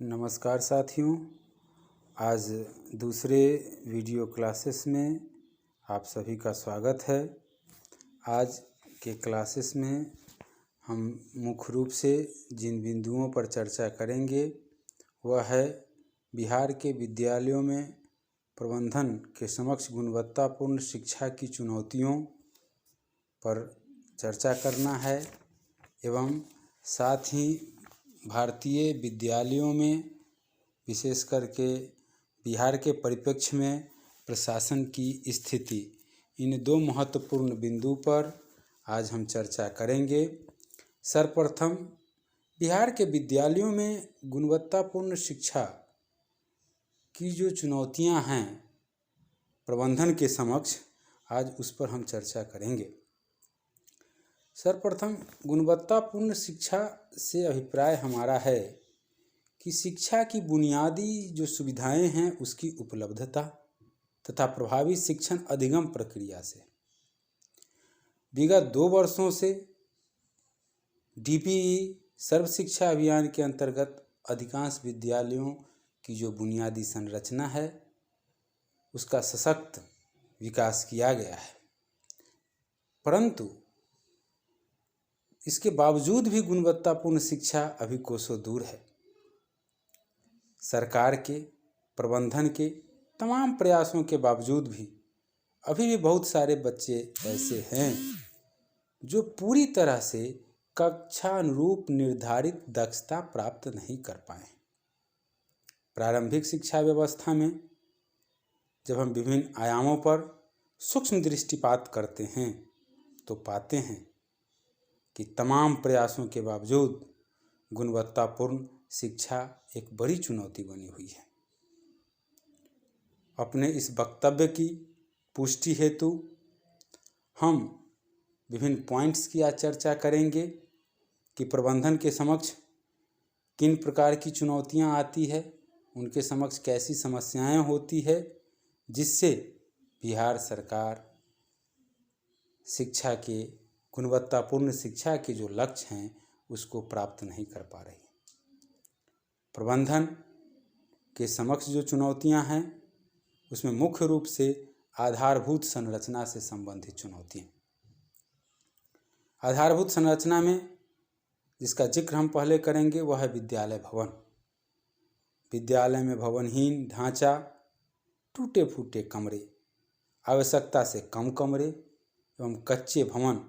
नमस्कार साथियों, आज दूसरे वीडियो क्लासेस में आप सभी का स्वागत है। आज के क्लासेस में हम मुख्य रूप से जिन बिंदुओं पर चर्चा करेंगे वह है बिहार के विद्यालयों में प्रबंधन के समक्ष गुणवत्तापूर्ण शिक्षा की चुनौतियों पर चर्चा करना है एवं साथ ही भारतीय विद्यालयों में विशेष करके बिहार के परिप्रेक्ष्य में प्रशासन की स्थिति, इन दो महत्वपूर्ण बिंदु पर आज हम चर्चा करेंगे। सर्वप्रथम बिहार के विद्यालयों में गुणवत्तापूर्ण शिक्षा की जो चुनौतियां हैं प्रबंधन के समक्ष, आज उस पर हम चर्चा करेंगे। सर्वप्रथम गुणवत्तापूर्ण शिक्षा से अभिप्राय हमारा है कि शिक्षा की बुनियादी जो सुविधाएं हैं उसकी उपलब्धता तथा प्रभावी शिक्षण अधिगम प्रक्रिया से। विगत 2 वर्षों से डीपीई सर्व शिक्षा अभियान के अंतर्गत अधिकांश विद्यालयों की जो बुनियादी संरचना है उसका सशक्त विकास किया गया है, परंतु इसके बावजूद भी गुणवत्तापूर्ण शिक्षा अभी कोसों दूर है। सरकार के प्रबंधन के तमाम प्रयासों के बावजूद भी अभी भी बहुत सारे बच्चे ऐसे हैं जो पूरी तरह से कक्षा अनुरूप निर्धारित दक्षता प्राप्त नहीं कर पाए। प्रारंभिक शिक्षा व्यवस्था में जब हम विभिन्न आयामों पर सूक्ष्म दृष्टिपात करते हैं तो पाते हैं कि तमाम प्रयासों के बावजूद गुणवत्तापूर्ण शिक्षा एक बड़ी चुनौती बनी हुई है। अपने इस वक्तव्य की पुष्टि हेतु हम विभिन्न पॉइंट्स की आज चर्चा करेंगे कि प्रबंधन के समक्ष किन प्रकार की चुनौतियां आती है, उनके समक्ष कैसी समस्याएं होती है जिससे बिहार सरकार शिक्षा के गुणवत्तापूर्ण शिक्षा के जो लक्ष्य हैं उसको प्राप्त नहीं कर पा रही। प्रबंधन के समक्ष जो चुनौतियां हैं उसमें मुख्य रूप से आधारभूत संरचना से संबंधित चुनौतियां। आधारभूत संरचना में जिसका जिक्र हम पहले करेंगे वह है विद्यालय भवन। विद्यालय में भवनहीन ढांचा, टूटे फूटे कमरे, आवश्यकता से कम कमरे एवं कच्चे भवन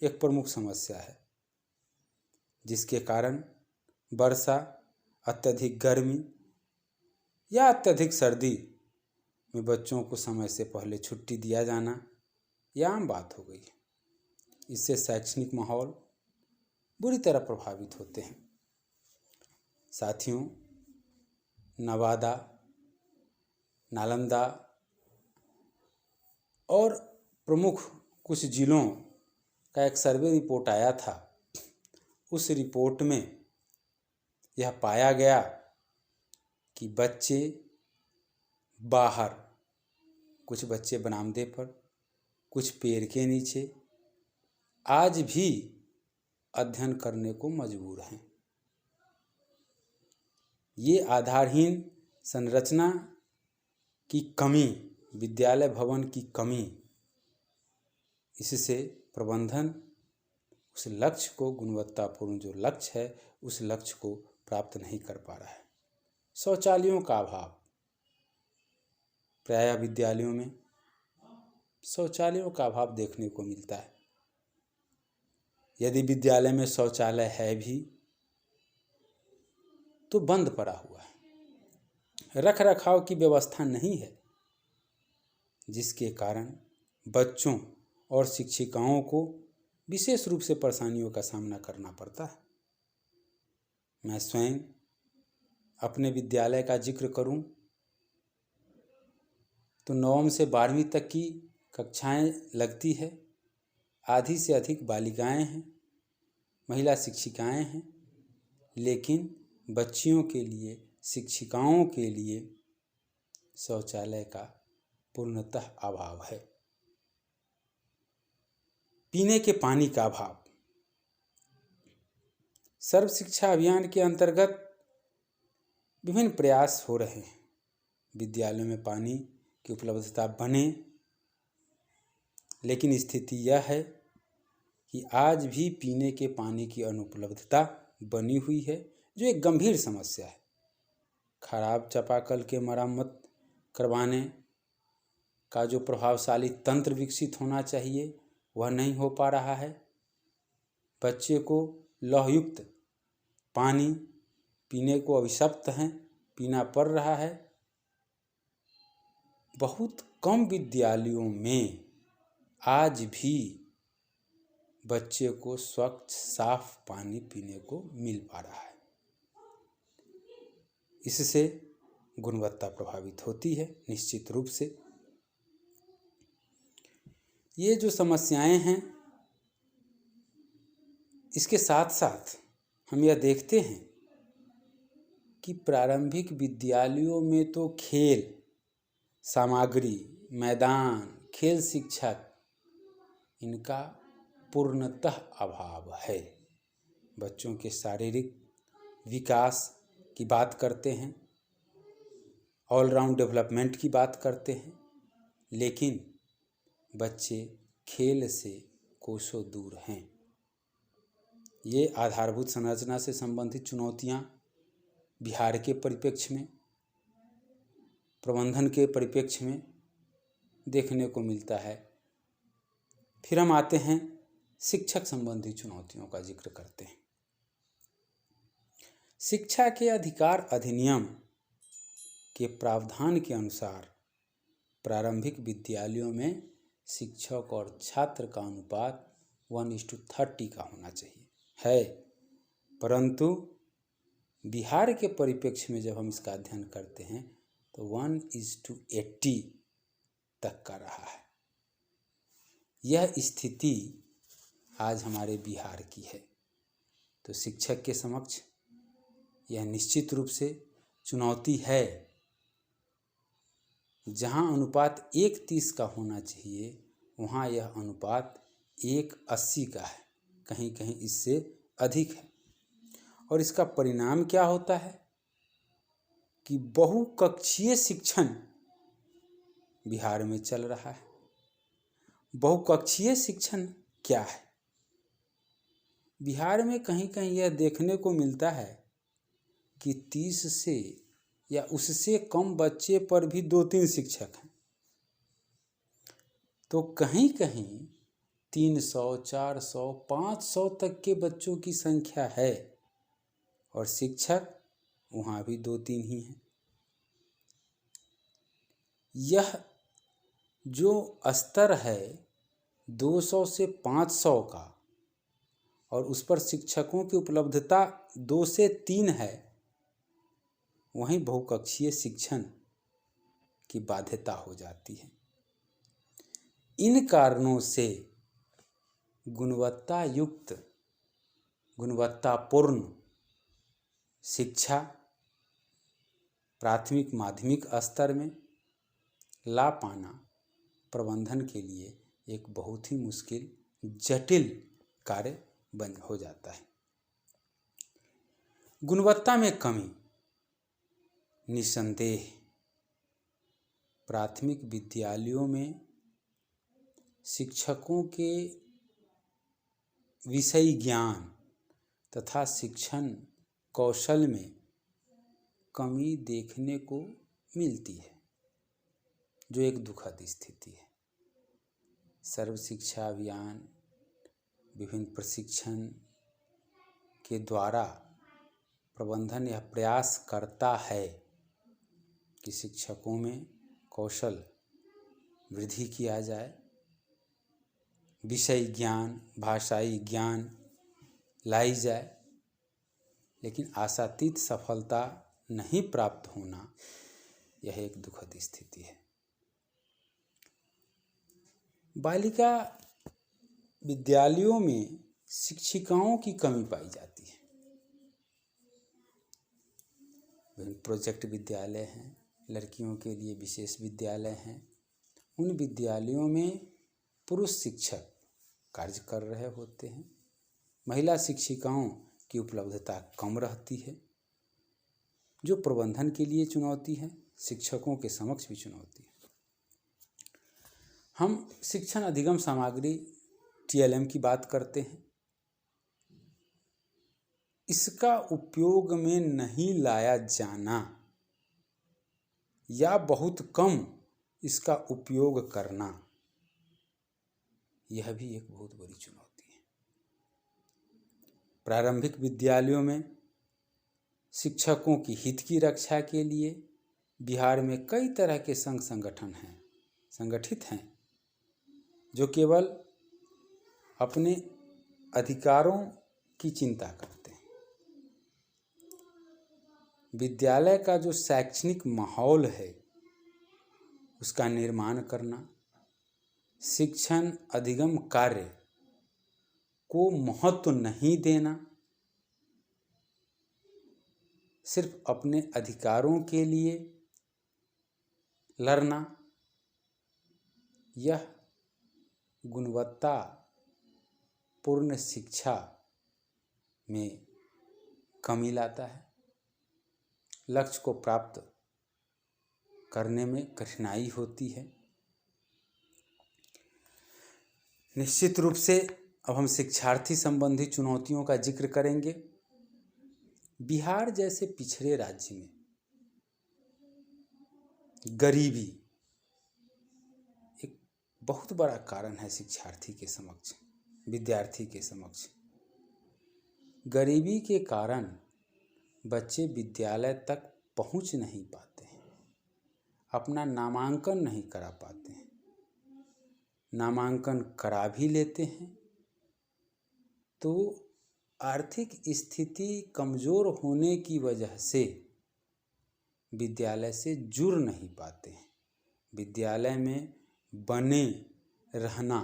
एक प्रमुख समस्या है, जिसके कारण वर्षा, अत्यधिक गर्मी या अत्यधिक सर्दी में बच्चों को समय से पहले छुट्टी दिया जाना यह आम बात हो गई है। इससे शैक्षणिक माहौल बुरी तरह प्रभावित होते हैं। साथियों, नवादा, नालंदा और प्रमुख कुछ जिलों का एक सर्वे रिपोर्ट आया था। उस रिपोर्ट में यह पाया गया कि बच्चे बाहर, कुछ बच्चे बरामदे पर, कुछ पेड़ के नीचे आज भी अध्ययन करने को मजबूर हैं। ये आधारहीन संरचना की कमी, विद्यालय भवन की कमी, इससे प्रबंधन उस लक्ष्य को, गुणवत्तापूर्ण जो लक्ष्य है उस लक्ष्य को प्राप्त नहीं कर पा रहा है। शौचालयों का अभाव, प्रायः विद्यालयों में शौचालयों का अभाव देखने को मिलता है। यदि विद्यालय में शौचालय है भी तो बंद पड़ा हुआ है, रख रखाव की व्यवस्था नहीं है, जिसके कारण बच्चों और शिक्षिकाओं को विशेष रूप से परेशानियों का सामना करना पड़ता है। मैं स्वयं अपने विद्यालय का जिक्र करूं तो 9वीं से 12वीं तक की कक्षाएं लगती है। आधी से अधिक बालिकाएं हैं, महिला शिक्षिकाएं हैं, लेकिन बच्चियों के लिए, शिक्षिकाओं के लिए शौचालय का पूर्णतः अभाव है। पीने के पानी का अभाव। सर्व शिक्षा अभियान के अंतर्गत विभिन्न प्रयास हो रहे हैं विद्यालयों में पानी की उपलब्धता बने, लेकिन स्थिति यह है कि आज भी पीने के पानी की अनुपलब्धता बनी हुई है, जो एक गंभीर समस्या है। खराब चापाकल के मरम्मत करवाने का जो प्रभावशाली तंत्र विकसित होना चाहिए वह नहीं हो पा रहा है। बच्चे को लौहयुक्त पानी पीने को अभिशप्त है पीना पड़ रहा है। बहुत कम विद्यालयों में आज भी बच्चे को स्वच्छ साफ पानी पीने को मिल पा रहा है। इससे गुणवत्ता प्रभावित होती है निश्चित रूप से। ये जो समस्याएं हैं, इसके साथ साथ हम यह देखते हैं कि प्रारंभिक विद्यालयों में तो खेल सामग्री, मैदान, खेल शिक्षक, इनका पूर्णतः अभाव है। बच्चों के शारीरिक विकास की बात करते हैं, ऑलराउंड डेवलपमेंट की बात करते हैं, लेकिन बच्चे खेल से कोसों दूर हैं। ये आधारभूत संरचना से संबंधित चुनौतियां बिहार के परिप्रेक्ष्य में, प्रबंधन के परिप्रेक्ष्य में देखने को मिलता है। फिर हम आते हैं शिक्षक संबंधी चुनौतियों का जिक्र करते हैं। शिक्षा के अधिकार अधिनियम के प्रावधान के अनुसार प्रारंभिक विद्यालयों में शिक्षक और छात्र का अनुपात 1:30 का होना चाहिए है, परंतु बिहार के परिप्रेक्ष्य में जब हम इसका अध्ययन करते हैं तो 1:80 तक का रहा है। यह स्थिति आज हमारे बिहार की है। तो शिक्षक के समक्ष यह निश्चित रूप से चुनौती है। जहां अनुपात 1:30 का होना चाहिए, वहां यह अनुपात 1:80 का है, कहीं कहीं इससे अधिक है। और इसका परिणाम क्या होता है कि बहुकक्षीय शिक्षण बिहार में चल रहा है। बहुकक्षीय शिक्षण क्या है? बिहार में कहीं कहीं यह देखने को मिलता है कि 30 से या उससे कम बच्चे पर भी 2-3 शिक्षक हैं। तो कहीं कहीं 300, 400, 500 तक के बच्चों की संख्या है और शिक्षक वहाँ भी 2-3 ही हैं। यह जो स्तर है 200 से 500 का और उस पर शिक्षकों की उपलब्धता 2 से 3 है, वहीं बहुकक्षीय शिक्षण की बाध्यता हो जाती है। इन कारणों से गुणवत्तायुक्त, गुणवत्तापूर्ण शिक्षा प्राथमिक माध्यमिक स्तर में ला पाना प्रबंधन के लिए एक बहुत ही मुश्किल, जटिल कार्य बन हो जाता है। गुणवत्ता में कमी निस्संदेह प्राथमिक विद्यालयों में शिक्षकों के विषय ज्ञान तथा शिक्षण कौशल में कमी देखने को मिलती है, जो एक दुखद स्थिति है। सर्व शिक्षा अभियान, विभिन्न प्रशिक्षण के द्वारा प्रबंधन यह प्रयास करता है कि शिक्षकों में कौशल वृद्धि किया जाए, विषय ज्ञान, भाषाई ज्ञान लाई जाए, लेकिन आशातीत सफलता नहीं प्राप्त होना यह एक दुखद स्थिति है। बालिका विद्यालयों में शिक्षिकाओं की कमी पाई जाती है। विभिन्न प्रोजेक्ट विद्यालय हैं, लड़कियों के लिए विशेष विद्यालय हैं। उन विद्यालयों में पुरुष शिक्षक कार्य कर रहे होते हैं, महिला शिक्षिकाओं की उपलब्धता कम रहती है। जो प्रबंधन के लिए चुनौती है, शिक्षकों के समक्ष भी चुनौती है। हम शिक्षण अधिगम सामग्री TLM की बात करते हैं। इसका उपयोग में नहीं लाया जाना या बहुत कम इसका उपयोग करना, यह भी एक बहुत बड़ी चुनौती है। प्रारंभिक विद्यालयों में शिक्षकों की हित की रक्षा के लिए बिहार में कई तरह के संघ संगठित हैं जो केवल अपने अधिकारों की चिंता करते हैं। विद्यालय का जो शैक्षणिक माहौल है उसका निर्माण करना, शिक्षण अधिगम कार्य को महत्व नहीं देना, सिर्फ अपने अधिकारों के लिए लड़ना, यह गुणवत्तापूर्ण शिक्षा में कमी लाता है। लक्ष्य को प्राप्त करने में कठिनाई होती है। निश्चित रूप से अब हम शिक्षार्थी संबंधी चुनौतियों का जिक्र करेंगे। बिहार जैसे पिछड़े राज्य में गरीबी एक बहुत बड़ा कारण है शिक्षार्थी के समक्ष, विद्यार्थी के समक्ष। गरीबी के कारण बच्चे विद्यालय तक पहुंच नहीं पाते हैं, अपना नामांकन नहीं करा पाते हैं। नामांकन करा भी लेते हैं तो आर्थिक स्थिति कमज़ोर होने की वजह से विद्यालय से जुड़ नहीं पाते हैं। विद्यालय में बने रहना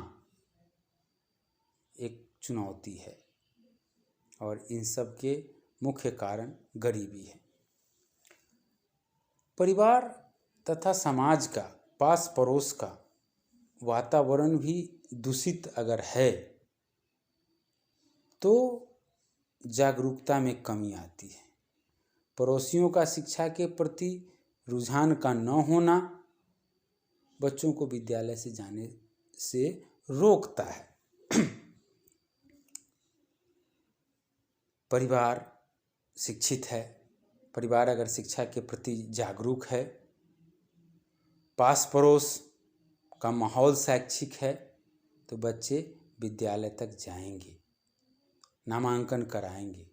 एक चुनौती है और इन सब के मुख्य कारण गरीबी है। परिवार तथा समाज का, पास पड़ोस का वातावरण भी दूषित अगर है तो जागरूकता में कमी आती है। पड़ोसियों का शिक्षा के प्रति रुझान का न होना बच्चों को विद्यालय से जाने से रोकता है। परिवार शिक्षित है, परिवार अगर शिक्षा के प्रति जागरूक है, पास पड़ोस का माहौल शैक्षिक है तो बच्चे विद्यालय तक जाएंगे, नामांकन कराएंगे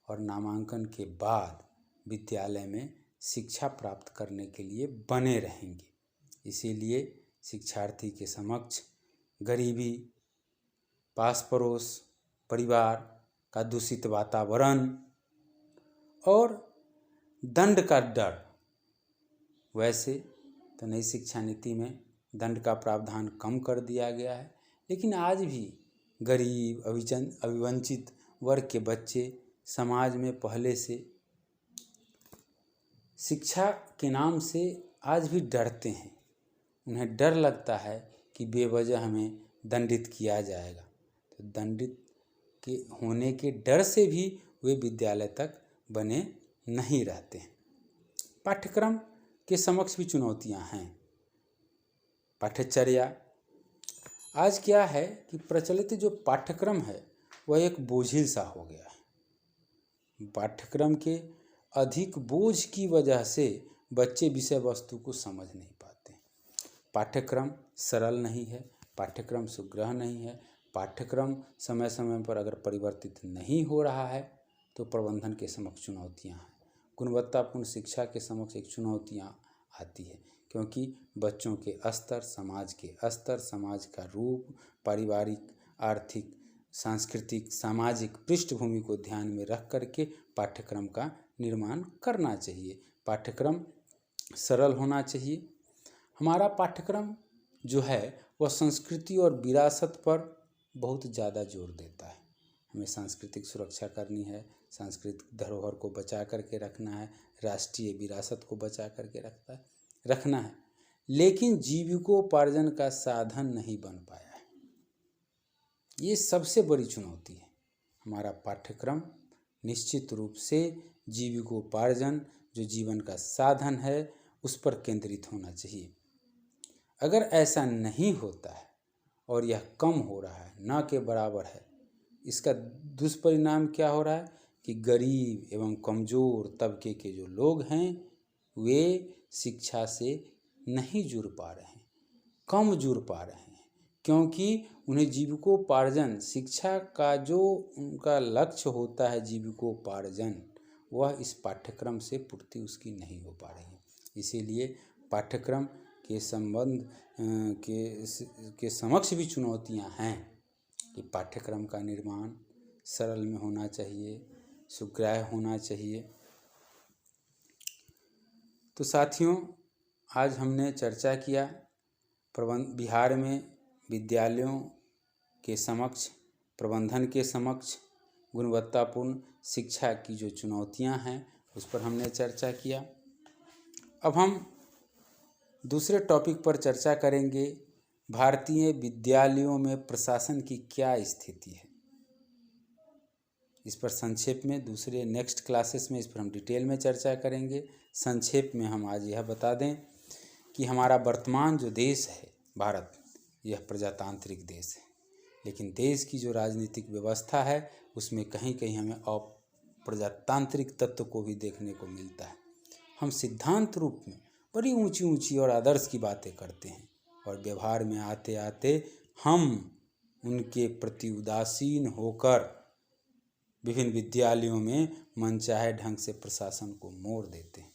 और नामांकन के बाद विद्यालय में शिक्षा प्राप्त करने के लिए बने रहेंगे। इसीलिए शिक्षार्थी के समक्ष गरीबी, पास पड़ोस, परिवार का दूषित वातावरण और दंड का डर, वैसे तो नई शिक्षा नीति में दंड का प्रावधान कम कर दिया गया है, लेकिन आज भी गरीब, अभिवंचित वर्ग के बच्चे समाज में पहले से शिक्षा के नाम से आज भी डरते हैं। उन्हें डर लगता है कि बेवजह हमें दंडित किया जाएगा, तो दंडित के होने के डर से भी वे विद्यालय तक बने नहीं रहते हैं। पाठ्यक्रम के समक्ष भी चुनौतियां हैं। पाठ्यचर्या, आज क्या है कि प्रचलित जो पाठ्यक्रम है वह एक बोझिल सा हो गया है। पाठ्यक्रम के अधिक बोझ की वजह से बच्चे विषय वस्तु को समझ नहीं पाते। पाठ्यक्रम सरल नहीं है, पाठ्यक्रम सुग्रह नहीं है, पाठ्यक्रम समय समय पर अगर परिवर्तित नहीं हो रहा है तो प्रबंधन के समक्ष चुनौतियां हैं। गुणवत्तापूर्ण शिक्षा के समक्ष एक चुनौतियां आती है, क्योंकि बच्चों के स्तर, समाज के स्तर, समाज का रूप, पारिवारिक, आर्थिक, सांस्कृतिक, सामाजिक पृष्ठभूमि को ध्यान में रख करके पाठ्यक्रम का निर्माण करना चाहिए। पाठ्यक्रम सरल होना चाहिए। हमारा पाठ्यक्रम जो है वह संस्कृति और विरासत पर बहुत ज़्यादा जोर देता है। हमें सांस्कृतिक सुरक्षा करनी है, सांस्कृतिक धरोहर को बचा करके रखना है, राष्ट्रीय विरासत को बचा करके रखना है, लेकिन जीविकोपार्जन का साधन नहीं बन पाया है। ये सबसे बड़ी चुनौती है। हमारा पाठ्यक्रम निश्चित रूप से जीविकोपार्जन, जो जीवन का साधन है उस पर केंद्रित होना चाहिए। अगर ऐसा नहीं होता है और यह कम हो रहा है, ना के बराबर है, इसका दुष्परिणाम क्या हो रहा है कि गरीब एवं कमज़ोर तबके के जो लोग हैं वे शिक्षा से नहीं जुड़ पा रहे हैं, कम जुड़ पा रहे हैं, क्योंकि उन्हें जीविकोपार्जन, शिक्षा का जो उनका लक्ष्य होता है जीविकोपार्जन, वह इस पाठ्यक्रम से पूर्ति उसकी नहीं हो पा रही है। इसीलिए पाठ्यक्रम के संबंध के समक्ष भी चुनौतियां हैं कि पाठ्यक्रम का निर्माण सरल में होना चाहिए, सुग्राह्य होना चाहिए। तो साथियों, आज हमने चर्चा किया बिहार में विद्यालयों के समक्ष, प्रबंधन के समक्ष गुणवत्तापूर्ण शिक्षा की जो चुनौतियां हैं उस पर हमने चर्चा किया। अब हम दूसरे टॉपिक पर चर्चा करेंगे, भारतीय विद्यालयों में प्रशासन की क्या स्थिति है। इस पर संक्षेप में दूसरे नेक्स्ट क्लासेस में इस पर हम डिटेल में चर्चा करेंगे। संक्षेप में हम आज यह बता दें कि हमारा वर्तमान जो देश है भारत, यह प्रजातांत्रिक देश है, लेकिन देश की जो राजनीतिक व्यवस्था है उसमें कहीं कहीं हमें अप्रजातांत्रिक तत्व को भी देखने को मिलता है। हम सिद्धांत रूप में बड़ी ऊंची ऊंची और आदर्श की बातें करते हैं और व्यवहार में आते आते हम उनके प्रति उदासीन होकर विभिन्न विद्यालयों में मनचाहे ढंग से प्रशासन को मोड़ देते हैं।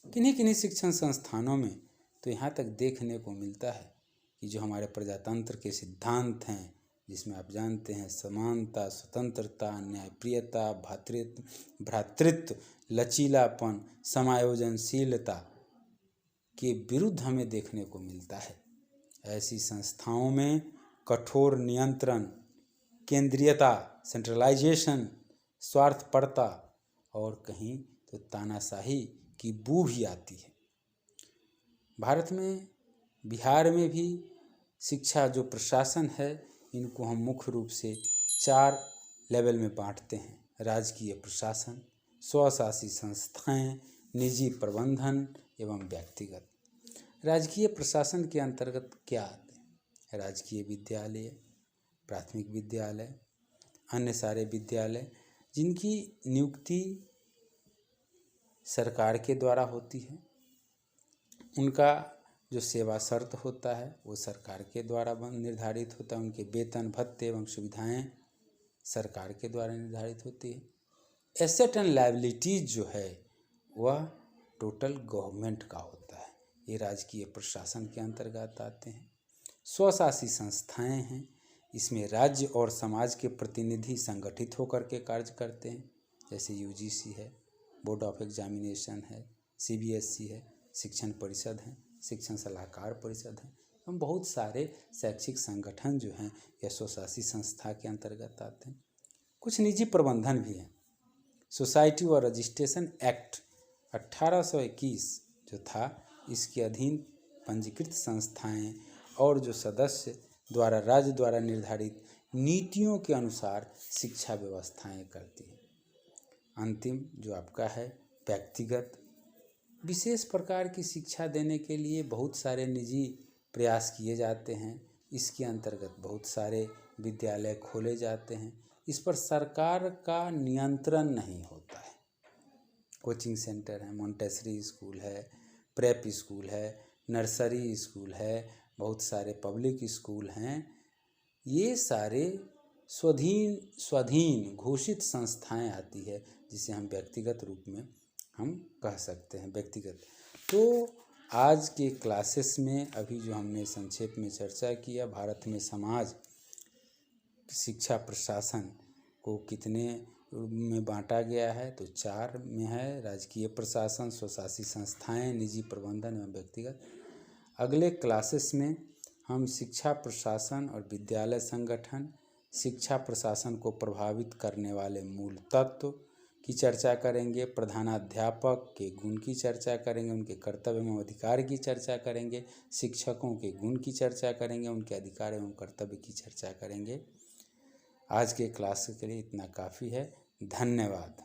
किन्हीं किन्हीं शिक्षण संस्थानों में तो यहाँ तक देखने को मिलता है कि जो हमारे प्रजातंत्र के सिद्धांत हैं, जिसमें आप जानते हैं समानता, स्वतंत्रता, न्यायप्रियता, भ्रातृत्व, लचीलापन, समायोजनशीलता के विरुद्ध हमें देखने को मिलता है। ऐसी संस्थाओं में कठोर नियंत्रण, केंद्रीयता, सेंट्रलाइजेशन, स्वार्थपरता और कहीं तो तानाशाही की बू भी आती है। भारत में, बिहार में भी शिक्षा जो प्रशासन है, इनको हम मुख्य रूप से 4 लेवल में बांटते हैं: राजकीय प्रशासन, स्वशासी संस्थाएं, निजी प्रबंधन एवं व्यक्तिगत। राजकीय प्रशासन के अंतर्गत क्या आते हैं? राजकीय विद्यालय, प्राथमिक विद्यालय, अन्य सारे विद्यालय जिनकी नियुक्ति सरकार के द्वारा होती है, उनका जो सेवा शर्त होता है वो सरकार के द्वारा निर्धारित होता है, उनके वेतन भत्ते एवं सुविधाएं सरकार के द्वारा निर्धारित होती है। एसेट एंड लायबिलिटीज जो है वह टोटल गवर्नमेंट का होता है, ये राजकीय प्रशासन के अंतर्गत आते हैं। स्वशासी संस्थाएं हैं, इसमें राज्य और समाज के प्रतिनिधि संगठित होकर के कार्य करते हैं, जैसे यूजीसी है, बोर्ड ऑफ एग्जामिनेशन है, सीबीएसई है, शिक्षण परिषद है, शिक्षण सलाहकार परिषद है, एवं बहुत सारे शैक्षिक संगठन जो हैं यह स्वशासी संस्था के अंतर्गत आते हैं। कुछ निजी प्रबंधन भी हैं। सोसाइटी और रजिस्ट्रेशन एक्ट 1821 जो था, इसके अधीन पंजीकृत संस्थाएं और जो सदस्य द्वारा राज्य द्वारा निर्धारित नीतियों के अनुसार शिक्षा व्यवस्थाएं करती है। अंतिम जो आपका है व्यक्तिगत, विशेष प्रकार की शिक्षा देने के लिए बहुत सारे निजी प्रयास किए जाते हैं। इसके अंतर्गत बहुत सारे विद्यालय खोले जाते हैं, इस पर सरकार का नियंत्रण नहीं होता है। कोचिंग सेंटर है, मोंटेसरी स्कूल है, प्रेप स्कूल है, नर्सरी स्कूल है, बहुत सारे पब्लिक स्कूल हैं। ये सारे स्वाधीन घोषित संस्थाएं आती है, जिसे हम व्यक्तिगत रूप में हम कह सकते हैं व्यक्तिगत। तो आज के क्लासेस में अभी जो हमने संक्षेप में चर्चा किया, भारत में समाज शिक्षा प्रशासन को कितने में बांटा गया है, तो 4 में है: राजकीय प्रशासन, स्वशासी संस्थाएं, निजी प्रबंधन एवं व्यक्तिगत। अगले क्लासेस में हम शिक्षा प्रशासन और विद्यालय संगठन, शिक्षा प्रशासन को प्रभावित करने वाले मूल तत्व की चर्चा करेंगे, प्रधानाध्यापक के गुण की चर्चा करेंगे, उनके कर्तव्य एवं अधिकार की चर्चा करेंगे, शिक्षकों के गुण की चर्चा करेंगे, उनके अधिकार एवं कर्तव्य की चर्चा करेंगे। आज के क्लास के लिए इतना काफ़ी है। धन्यवाद।